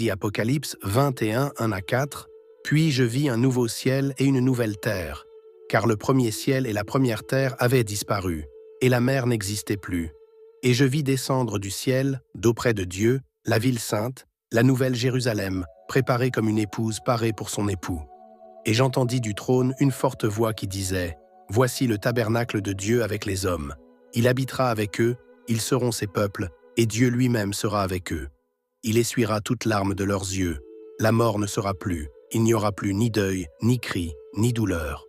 Apocalypse 21, 1 à 4. Puis je vis un nouveau ciel et une nouvelle terre, car le premier ciel et la première terre avaient disparu, et la mer n'existait plus. Et je vis descendre du ciel, d'auprès de Dieu, la ville sainte, la nouvelle Jérusalem, préparée comme une épouse parée pour son époux. Et j'entendis du trône une forte voix qui disait : Voici le tabernacle de Dieu avec les hommes. Il habitera avec eux, ils seront ses peuples, et Dieu lui-même sera avec eux. Il essuiera toute larme de leurs yeux. La mort ne sera plus. Il n'y aura plus ni deuil, ni cri, ni douleur.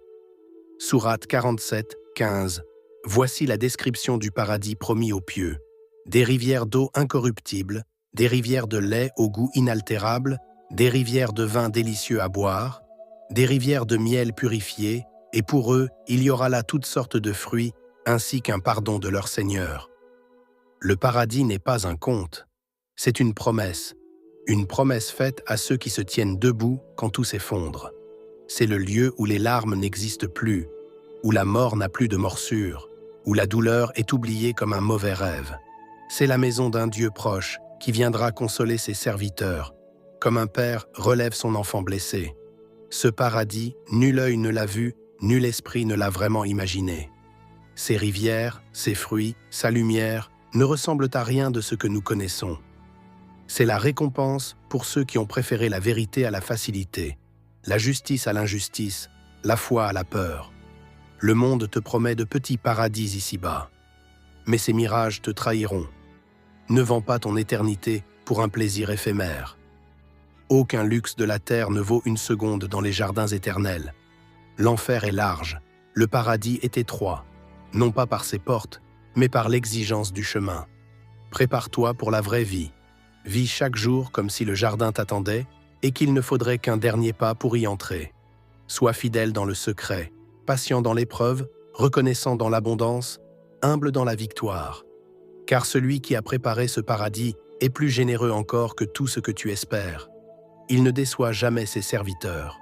Sourate 47, 15. Voici la description du paradis promis aux pieux. Des rivières d'eau incorruptible, des rivières de lait au goût inaltérable, des rivières de vin délicieux à boire, des rivières de miel purifié, et pour eux, il y aura là toutes sortes de fruits, ainsi qu'un pardon de leur Seigneur. Le paradis n'est pas un conte, c'est une promesse faite à ceux qui se tiennent debout quand tout s'effondre. C'est le lieu où les larmes n'existent plus, où la mort n'a plus de morsure, où la douleur est oubliée comme un mauvais rêve. C'est la maison d'un Dieu proche qui viendra consoler ses serviteurs, comme un père relève son enfant blessé. Ce paradis, nul œil ne l'a vu, nul esprit ne l'a vraiment imaginé. Ses rivières, ses fruits, sa lumière ne ressemblent à rien de ce que nous connaissons. C'est la récompense pour ceux qui ont préféré la vérité à la facilité, la justice à l'injustice, la foi à la peur. Le monde te promet de petits paradis ici-bas, mais ces mirages te trahiront. Ne vends pas ton éternité pour un plaisir éphémère. Aucun luxe de la terre ne vaut une seconde dans les jardins éternels. L'enfer est large, le paradis est étroit, non pas par ses portes, mais par l'exigence du chemin. Prépare-toi pour la vraie vie. Vis chaque jour comme si le jardin t'attendait et qu'il ne faudrait qu'un dernier pas pour y entrer. Sois fidèle dans le secret, patient dans l'épreuve, reconnaissant dans l'abondance, humble dans la victoire. Car celui qui a préparé ce paradis est plus généreux encore que tout ce que tu espères. Il ne déçoit jamais ses serviteurs.